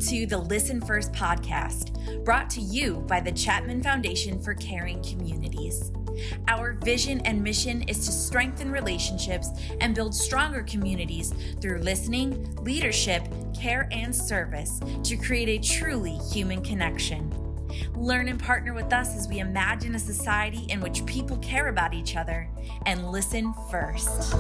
to the Listen First podcast, brought to you by the Chapman Foundation for Caring Communities. Our vision and mission is to strengthen relationships and build stronger communities through listening, leadership, care, and service to create a truly human connection. Learn and partner with us as we imagine a society in which people care about each other and listen first.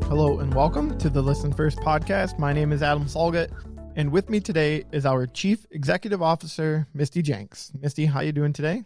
Hello and welcome to the Listen First podcast. My name is Adam Solgett, and with me today is our Chief Executive Officer, Misty Jenks. Misty, how you doing today?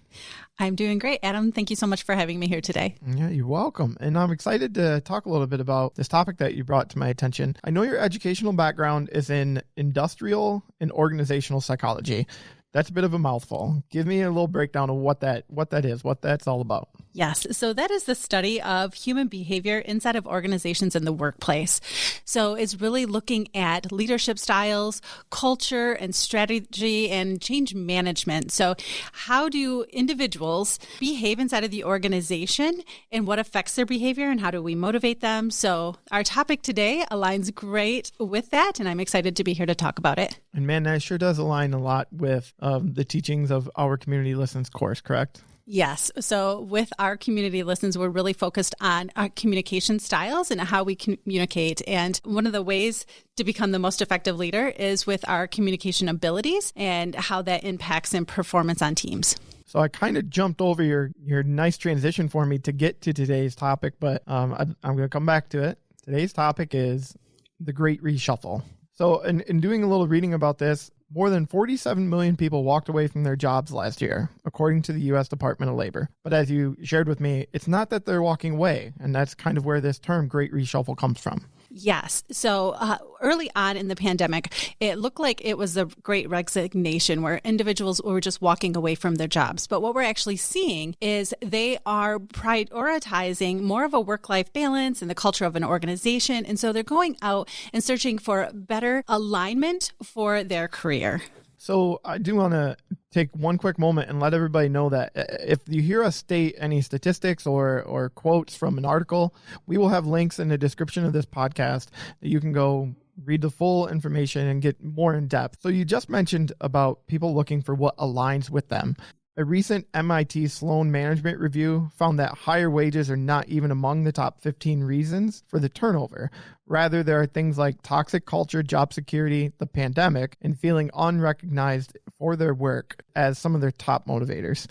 I'm doing great, Adam. Thank you so much for having me here today. Yeah, you're welcome. And I'm excited to talk a little bit about this topic that you brought to my attention. I know your educational background is in industrial and organizational psychology. That's a bit of a mouthful. Give me a little breakdown of what that is, what that's all about. Yes. So that is the study of human behavior inside of organizations in the workplace. So it's really looking at leadership styles, culture and strategy and change management. So how do individuals behave inside of the organization and what affects their behavior and how do we motivate them? So our topic today aligns great with that, and I'm excited to be here to talk about it. And man, that sure does align a lot with the teachings of our Community Listens course, correct? Yes. So with our Community Listens, we're really focused on our communication styles and how we communicate. And one of the ways to become the most effective leader is with our communication abilities and how that impacts in performance on teams. So I kind of jumped over your nice transition for me to get to today's topic, but I'm going to come back to it. Today's topic is the Great Reshuffle. So in doing a little reading about this, more than 47 million people walked away from their jobs last year, according to the U.S. Department of Labor. But as you shared with me, it's not that they're walking away, and that's kind of where this term Great Reshuffle comes from. Yes. So early on in the pandemic, it looked like it was a great resignation where individuals were just walking away from their jobs. But what we're actually seeing is they are prioritizing more of a work-life balance and the culture of an organization. And so they're going out and searching for better alignment for their career. So I do want to take one quick moment and let everybody know that if you hear us state any statistics or quotes from an article, we will have links in the description of this podcast that you can go read the full information and get more in depth. So you just mentioned about people looking for what aligns with them. A recent MIT Sloan Management Review found that higher wages are not even among the top 15 reasons for the turnover. Rather, there are things like toxic culture, job security, the pandemic, and feeling unrecognized for their work as some of their top motivators.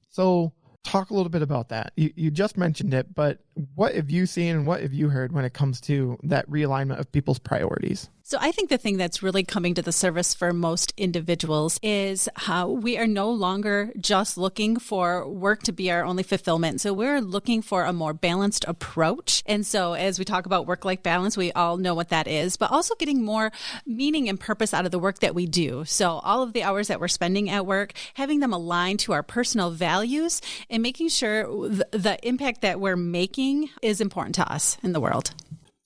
So talk a little bit about that. You just mentioned it, but what have you seen and what have you heard when it comes to that realignment of people's priorities? So I think the thing that's really coming to the surface for most individuals is how we are no longer just looking for work to be our only fulfillment. So we're looking for a more balanced approach. And so as we talk about work-life balance, we all know what that is, but also getting more meaning and purpose out of the work that we do. So all of the hours that we're spending at work, having them align to our personal values and making sure the impact that we're making is important to us in the world.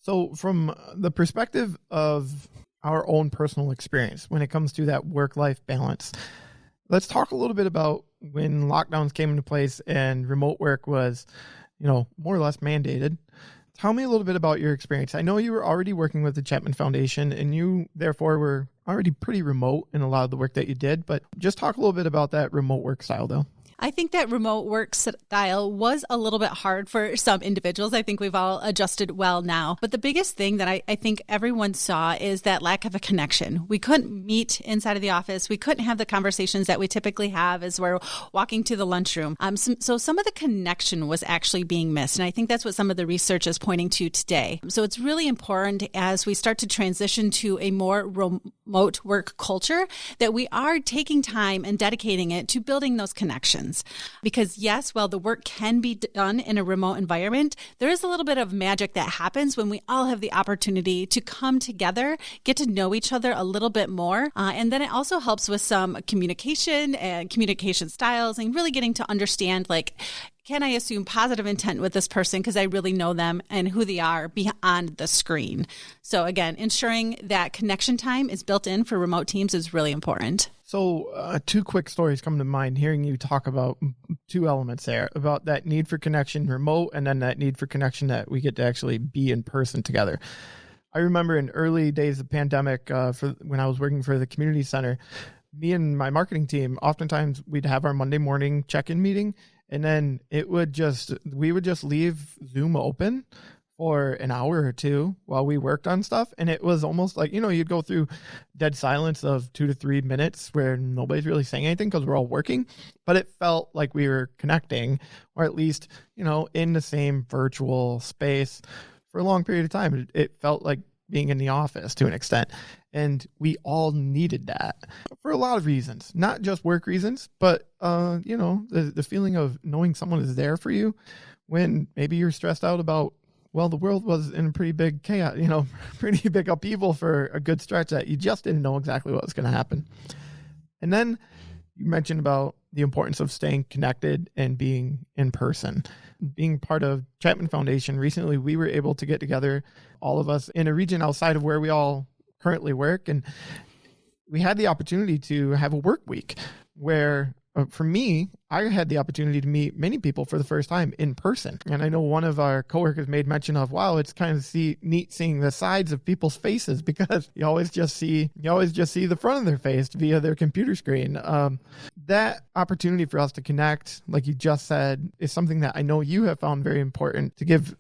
So from the perspective of our own personal experience, when it comes to that work-life balance, let's talk a little bit about when lockdowns came into place and remote work was, more or less mandated. Tell me a little bit about your experience. I know you were already working with the Chapman Foundation and you therefore were already pretty remote in a lot of the work that you did, but just talk a little bit about that remote work style though. I think that remote work style was a little bit hard for some individuals. I think we've all adjusted well now. But the biggest thing that I think everyone saw is that lack of a connection. We couldn't meet inside of the office. We couldn't have the conversations that we typically have as we're walking to the lunchroom. So some of the connection was actually being missed. And I think that's what some of the research is pointing to today. So it's really important as we start to transition to a more remote work culture that we are taking time and dedicating it to building those connections. Because yes, while the work can be done in a remote environment, there is a little bit of magic that happens when we all have the opportunity to come together, get to know each other a little bit more. And then it also helps with some communication and communication styles and really getting to understand, can I assume positive intent with this person because I really know them and who they are beyond the screen? So again, ensuring that connection time is built in for remote teams is really important. So two quick stories come to mind hearing you talk about two elements there, about that need for connection remote and then that need for connection that we get to actually be in person together. I remember in early days of the pandemic, for when I was working for the community center, me and my marketing team, oftentimes we'd have our Monday morning check-in meeting, and then we would just leave Zoom open for an hour or two while we worked on stuff. And it was almost like, you'd go through dead silence of 2 to 3 minutes where nobody's really saying anything because we're all working, but it felt like we were connecting, or at least, in the same virtual space for a long period of time. It felt like being in the office to an extent. And we all needed that for a lot of reasons, not just work reasons, but, the feeling of knowing someone is there for you when maybe you're stressed out about, well, the world was in a pretty big chaos, pretty big upheaval for a good stretch that you just didn't know exactly what was going to happen. And then you mentioned about the importance of staying connected and being in person. Being part of Chapman Foundation, recently we were able to get together, all of us in a region outside of where we all currently work. And we had the opportunity to have a work week where, for me, I had the opportunity to meet many people for the first time in person. And I know one of our coworkers made mention of, wow, it's kind of neat seeing the sides of people's faces, because you always just see the front of their face via their computer screen. That opportunity for us to connect, like you just said, is something that I know you have found very important, to give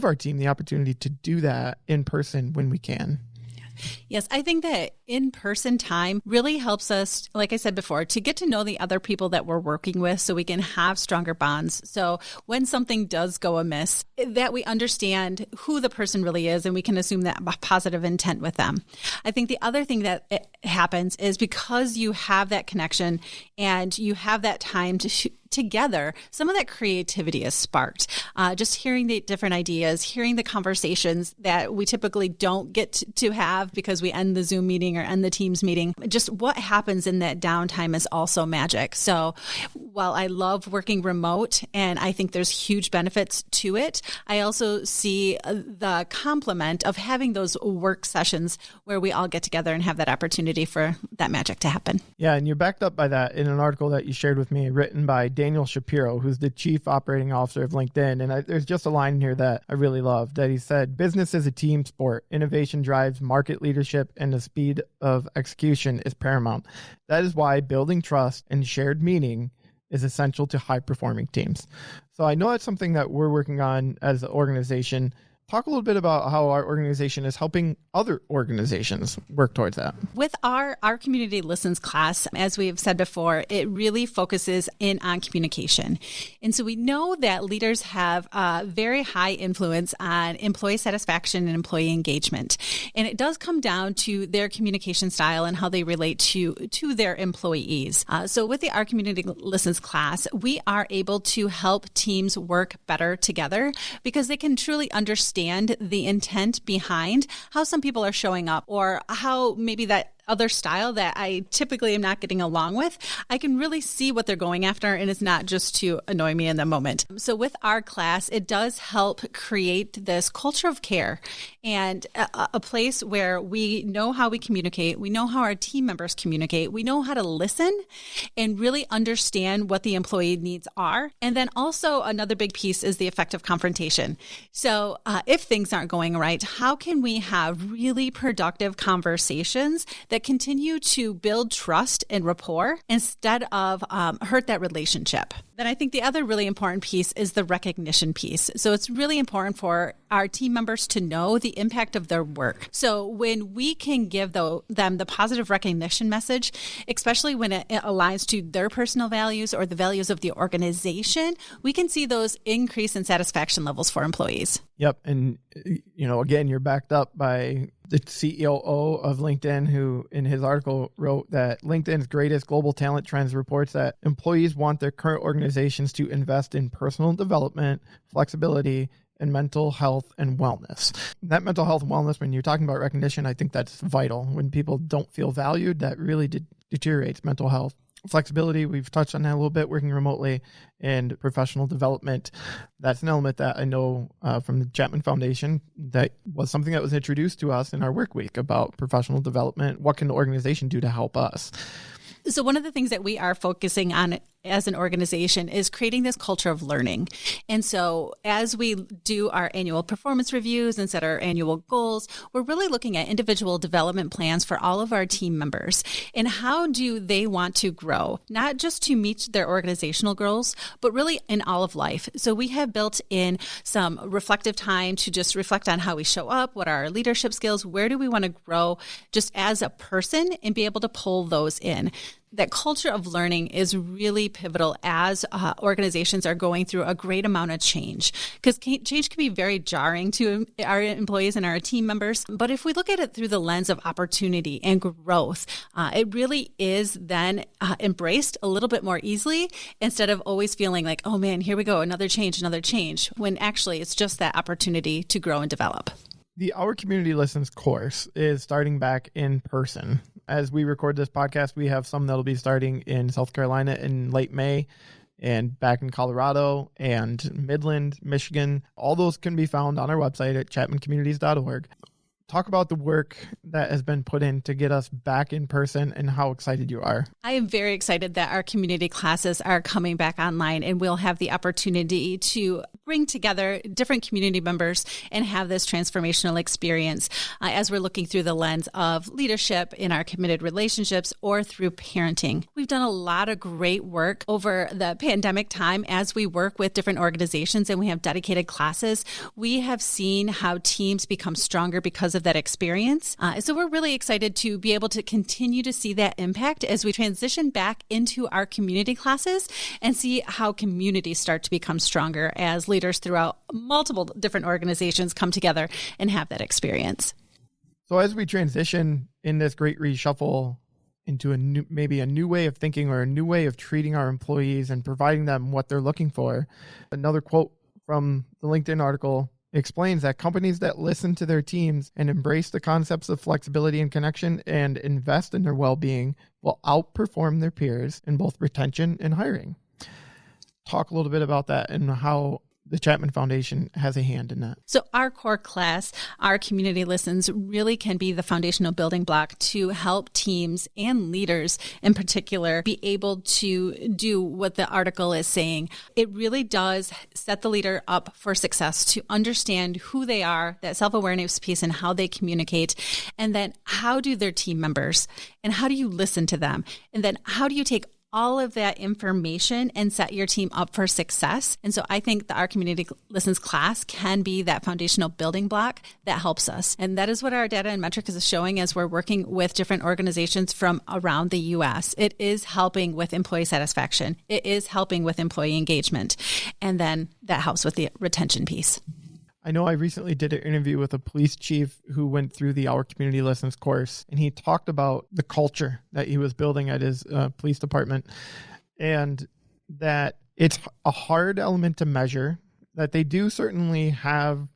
our team the opportunity to do that in person when we can. Yes, I think that in-person time really helps us, like I said before, to get to know the other people that we're working with so we can have stronger bonds. So when something does go amiss, that we understand who the person really is and we can assume that positive intent with them. I think the other thing that happens is because you have that connection and you have that time to together, some of that creativity is sparked. Just hearing the different ideas, hearing the conversations that we typically don't get to have because we end the Zoom meeting or end the Teams meeting. Just what happens in that downtime is also magic. So while I love working remote and I think there's huge benefits to it, I also see the complement of having those work sessions where we all get together and have that opportunity for that magic to happen. Yeah, and you're backed up by that in an article that you shared with me, written by Daniel Shapiro, who's the chief operating officer of LinkedIn. And there's just a line in here that I really love, that he said, "Business is a team sport. Innovation drives market leadership, and the speed of execution is paramount. That is why building trust and shared meaning is essential to high-performing teams." So I know that's something that we're working on as an organization. Talk a little bit about how our organization is helping other organizations work towards that. With our Community Listens class, as we've said before, it really focuses in on communication. And so we know that leaders have a very high influence on employee satisfaction and employee engagement. And it does come down to their communication style and how they relate to their employees. So with the Our Community Listens class, we are able to help teams work better together because they can truly understand the intent behind how some people are showing up, or how maybe that other style that I typically am not getting along with, I can really see what they're going after, and it's not just to annoy me in the moment. So with our class, it does help create this culture of care and a place where we know how we communicate, we know how our team members communicate, we know how to listen and really understand what the employee needs are. And then also another big piece is the effective confrontation. So if things aren't going right, how can we have really productive conversations that continue to build trust and rapport instead of hurt that relationship? Then I think the other really important piece is the recognition piece. So it's really important for our team members to know the impact of their work. So when we can give them the positive recognition message, especially when it aligns to their personal values or the values of the organization, we can see those increase in satisfaction levels for employees. Yep. And, again, you're backed up by the CEO of LinkedIn, who in his article wrote that LinkedIn's greatest global talent trends reports that employees want their current organizations to invest in personal development, flexibility, and mental health and wellness. That mental health and wellness, when you're talking about recognition, I think that's vital. When people don't feel valued, that really deteriorates mental health. Flexibility, we've touched on that a little bit, working remotely, and professional development. That's an element that I know from the Chapman Foundation that was something that was introduced to us in our work week about professional development. What can the organization do to help us? So one of the things that we are focusing on as an organization is creating this culture of learning. And so as we do our annual performance reviews and set our annual goals, we're really looking at individual development plans for all of our team members and how do they want to grow, not just to meet their organizational goals, but really in all of life. So we have built in some reflective time to just reflect on how we show up, what are our leadership skills, where do we want to grow just as a person, and be able to pull those in. That culture of learning is really pivotal as organizations are going through a great amount of change, because change can be very jarring to our employees and our team members. But if we look at it through the lens of opportunity and growth, it really is then embraced a little bit more easily instead of always feeling like, oh man, here we go, another change, when actually it's just that opportunity to grow and develop. The Our Community Listens course is starting back in person. As we record this podcast, we have some that'll be starting in South Carolina in late May and back in Colorado and Midland, Michigan. All those can be found on our website at chapmancommunities.org. Talk about the work that has been put in to get us back in person and how excited you are. I am very excited that our community classes are coming back online, and we'll have the opportunity to bring together different community members and have this transformational experience as we're looking through the lens of leadership in our committed relationships or through parenting. We've done a lot of great work over the pandemic time as we work with different organizations and we have dedicated classes. We have seen how teams become stronger because of that experience. So we're really excited to be able to continue to see that impact as we transition back into our community classes and see how communities start to become stronger as leaders throughout multiple different organizations come together and have that experience. So as we transition in this great reshuffle into maybe a new way of thinking or a new way of treating our employees and providing them what they're looking for, another quote from the LinkedIn article explains that companies that listen to their teams and embrace the concepts of flexibility and connection and invest in their well-being will outperform their peers in both retention and hiring. Talk a little bit about that and how the Chapman Foundation has a hand in that. So our core class, our community listens, really can be the foundational building block to help teams and leaders in particular be able to do what the article is saying. It really does set the leader up for success to understand who they are, that self-awareness piece and how they communicate. And then how do their team members and how do you listen to them? And then how do you take all of that information and set your team up for success? And so I think that our Community Listens class can be that foundational building block that helps us. And that is what our data and metrics is showing as we're working with different organizations from around the U.S. It is helping with employee satisfaction. It is helping with employee engagement. And then that helps with the retention piece. I know I recently did an interview with a police chief who went through the Our Community Listens course, and he talked about the culture that he was building at his police department, and that it's a hard element to measure, that they do certainly have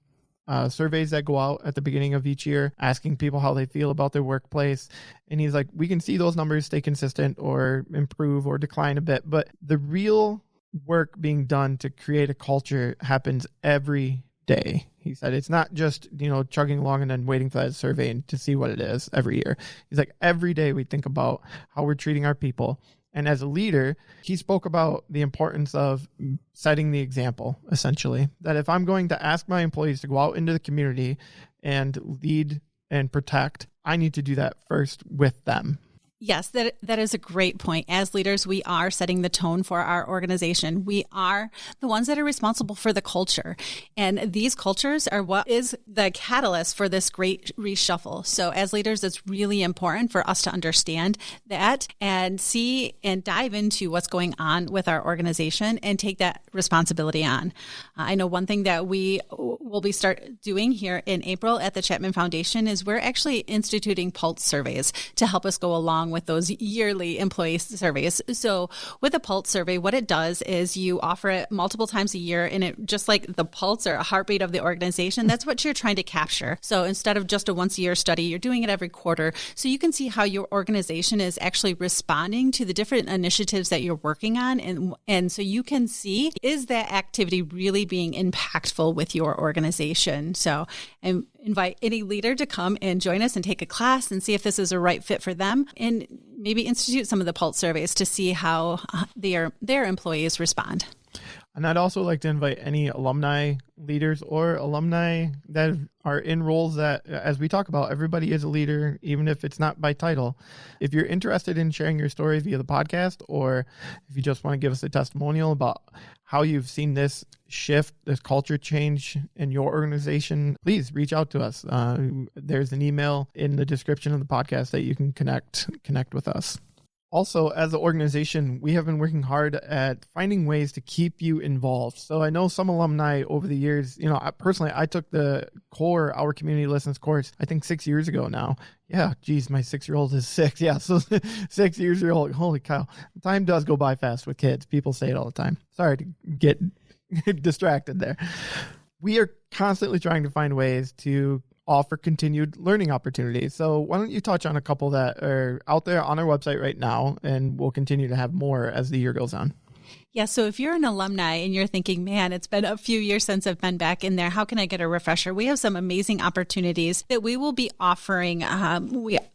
surveys that go out at the beginning of each year asking people how they feel about their workplace. And he's like, we can see those numbers stay consistent or improve or decline a bit, but the real work being done to create a culture happens every day. He said it's not just, chugging along and then waiting for that survey and to see what it is every year. He's like, every day we think about how we're treating our people. And as a leader, he spoke about the importance of setting the example, essentially, that if I'm going to ask my employees to go out into the community and lead and protect, I need to do that first with them. Yes, that is a great point. As leaders, we are setting the tone for our organization. We are the ones that are responsible for the culture. And these cultures are what is the catalyst for this great reshuffle. So as leaders, it's really important for us to understand that and see and dive into what's going on with our organization and take that responsibility on. I know one thing that we will be start doing here in April at the Chapman Foundation is we're actually instituting pulse surveys to help us go along with those yearly employee surveys. So with a pulse survey, what it does is you offer it multiple times a year, and it just like the pulse or a heartbeat of the organization, that's what you're trying to capture. So instead of just a once a year study, you're doing it every quarter. So you can see how your organization is actually responding to the different initiatives that you're working on. And so you can see, is that activity really being impactful with your organization? So, and invite any leader to come and join us and take a class and see if this is a right fit for them, and maybe institute some of the pulse surveys to see how their employees respond. And I'd also like to invite any alumni leaders or alumni that are in roles that, as we talk about, everybody is a leader, even if it's not by title. If you're interested in sharing your stories via the podcast, or if you just want to give us a testimonial about how you've seen this shift, this culture change in your organization, please reach out to us. There's an email in the description of the podcast that you can connect with us. Also, as an organization, we have been working hard at finding ways to keep you involved. So I know some alumni over the years, personally, I took the core Our Community Listens course, I think 6 years ago now. Yeah, geez, my 6-year-old is 6. Yeah, so 6 years old. Holy cow. Time does go by fast with kids. People say it all the time. Sorry to get distracted there. We are constantly trying to find ways to offer continued learning opportunities. So why don't you touch on a couple that are out there on our website right now, and we'll continue to have more as the year goes on. Yeah, so if you're an alumni and you're thinking, man, it's been a few years since I've been back in there, how can I get a refresher? We have some amazing opportunities that we will be offering.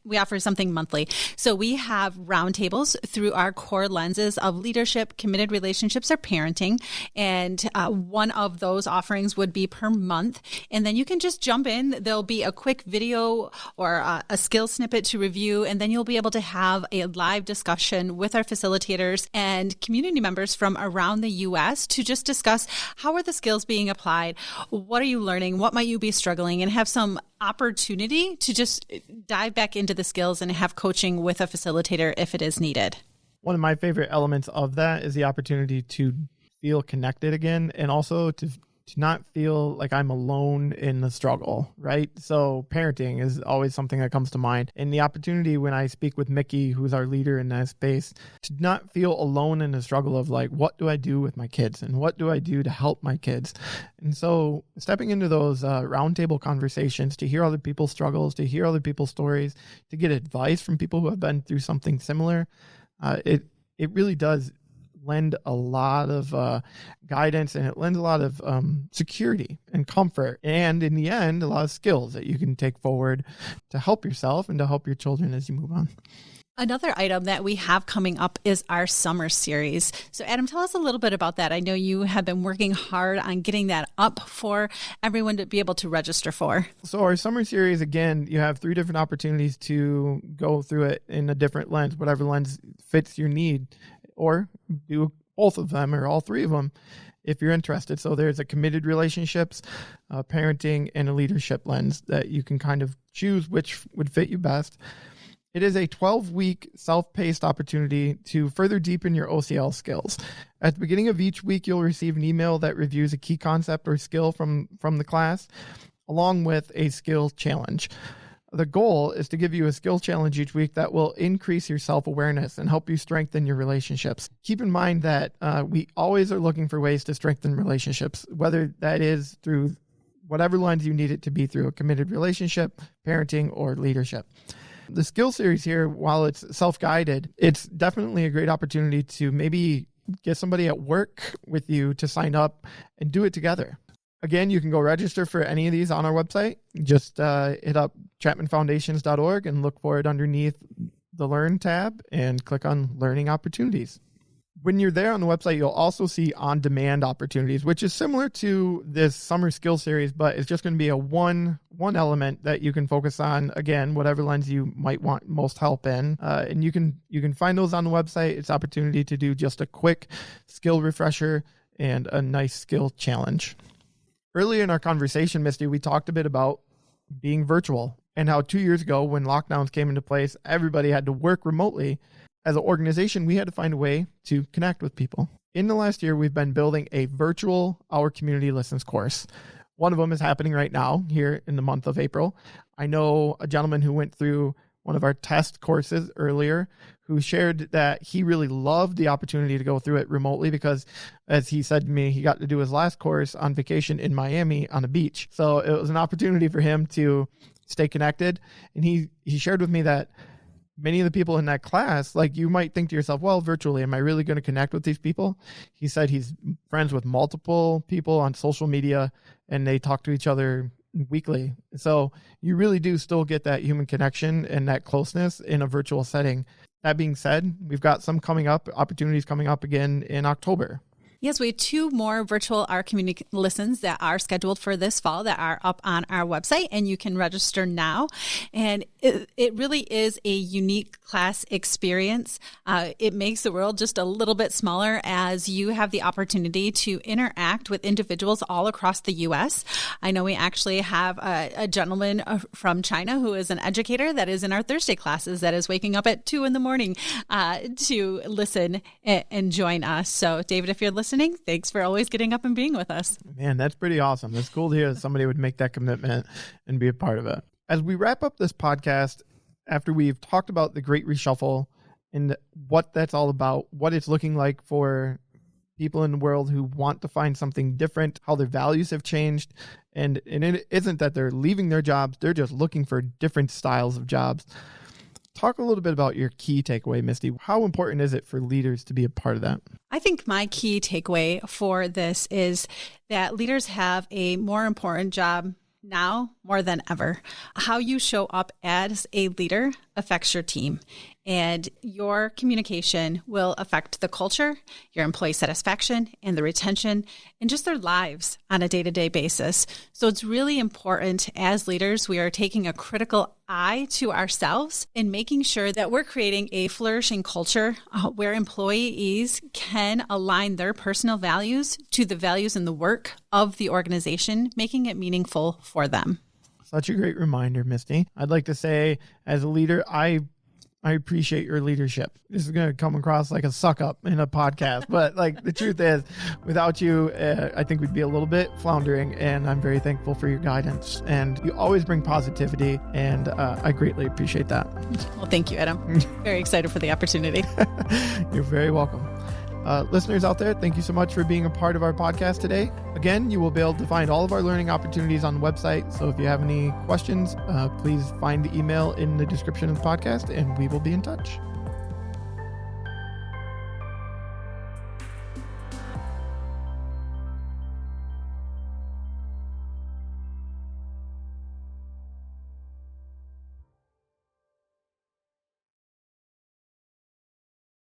We offer something monthly. So we have roundtables through our core lenses of leadership, committed relationships, or parenting. And one of those offerings would be per month. And then you can just jump in. There'll be a quick video or a skill snippet to review. And then you'll be able to have a live discussion with our facilitators and community members from around the U.S. to just discuss how are the skills being applied, what are you learning, what might you be struggling, and have some opportunity to just dive back into the skills and have coaching with a facilitator if it is needed. One of my favorite elements of that is the opportunity to feel connected again, and also to not feel like I'm alone in the struggle, right? So parenting is always something that comes to mind. And the opportunity when I speak with Mickey, who's our leader in that space, to not feel alone in the struggle of like, what do I do with my kids? And what do I do to help my kids? And so stepping into those roundtable conversations to hear other people's struggles, to hear other people's stories, to get advice from people who have been through something similar, it really does lend a lot of guidance, and it lends a lot of security and comfort, and in the end a lot of skills that you can take forward to help yourself and to help your children as you move on. Another item that we have coming up is our summer series. So Adam, tell us a little bit about that. I know you have been working hard on getting that up for everyone to be able to register for. So our summer series, again, you have 3 different opportunities to go through it in a different lens, whatever lens fits your need, or do both of them or all 3 of them if you're interested. So there's a committed relationships, parenting, and a leadership lens that you can kind of choose which would fit you best. It is a 12-week self-paced opportunity to further deepen your OCL skills. At the beginning of each week, you'll receive an email that reviews a key concept or skill from the class, along with a skill challenge. The goal is to give you a skill challenge each week that will increase your self-awareness and help you strengthen your relationships. Keep in mind that we always are looking for ways to strengthen relationships, whether that is through whatever lens you need it to be, through a committed relationship, parenting, or leadership. The skill series here, while it's self-guided, it's definitely a great opportunity to maybe get somebody at work with you to sign up and do it together. Again, you can go register for any of these on our website. Just hit up chapmanfoundations.org and look for it underneath the Learn tab and click on Learning Opportunities. When you're there on the website, you'll also see on-demand opportunities, which is similar to this summer skill series, but it's just going to be a one element that you can focus on, again, whatever lens you might want most help in. And you can find those on the website. It's opportunity to do just a quick skill refresher and a nice skill challenge. Earlier in our conversation, Misty, we talked a bit about being virtual and how 2 years ago when lockdowns came into place, everybody had to work remotely. As an organization, we had to find a way to connect with people. In the last year, we've been building a virtual Our Community Listens course. One of them is happening right now here in the month of April. I know a gentleman who went through one of our test courses earlier who shared that he really loved the opportunity to go through it remotely because, as he said to me, he got to do his last course on vacation in Miami on a beach. So it was an opportunity for him to stay connected. And he shared with me that many of the people in that class, like you might think to yourself, well, virtually, am I really going to connect with these people? He said he's friends with multiple people on social media and they talk to each other weekly. So you really do still get that human connection and that closeness in a virtual setting. That being said, we've got some opportunities coming up again in October. Yes, we have 2 more virtual Our Community Listens that are scheduled for this fall that are up on our website, and you can register now. And it really is a unique class experience. It makes the world just a little bit smaller as you have the opportunity to interact with individuals all across the U.S. I know we actually have a gentleman from China who is an educator that is in our Thursday classes that is waking up at 2 in the morning to listen and join us. So, David, if you're listening, thanks for always getting up and being with us. Man, that's pretty awesome. It's cool to hear that somebody would make that commitment and be a part of it. As we wrap up this podcast, after we've talked about the Great Reshuffle and what that's all about, what it's looking like for people in the world who want to find something different, how their values have changed, and it isn't that they're leaving their jobs, they're just looking for different styles of jobs. Talk a little bit about your key takeaway, Misty. How important is it for leaders to be a part of that? I think my key takeaway for this is that leaders have a more important job now more than ever. How you show up as a leader affects your team, and your communication will affect the culture, your employee satisfaction, and the retention, and just their lives on a day-to-day basis. So it's really important as leaders, we are taking a critical eye to ourselves and making sure that we're creating a flourishing culture where employees can align their personal values to the values and the work of the organization, making it meaningful for them. Such a great reminder, Misty. I'd like to say, as a leader, I appreciate your leadership. This is going to come across like a suck up in a podcast, but like the truth is, without you, I think we'd be a little bit floundering, and I'm very thankful for your guidance. And you always bring positivity, and I greatly appreciate that. Well, thank you, Adam. Very excited for the opportunity. You're very welcome. Listeners out there, thank you so much for being a part of our podcast today. Again, you will be able to find all of our learning opportunities on the website. So if you have any questions, please find the email in the description of the podcast and we will be in touch.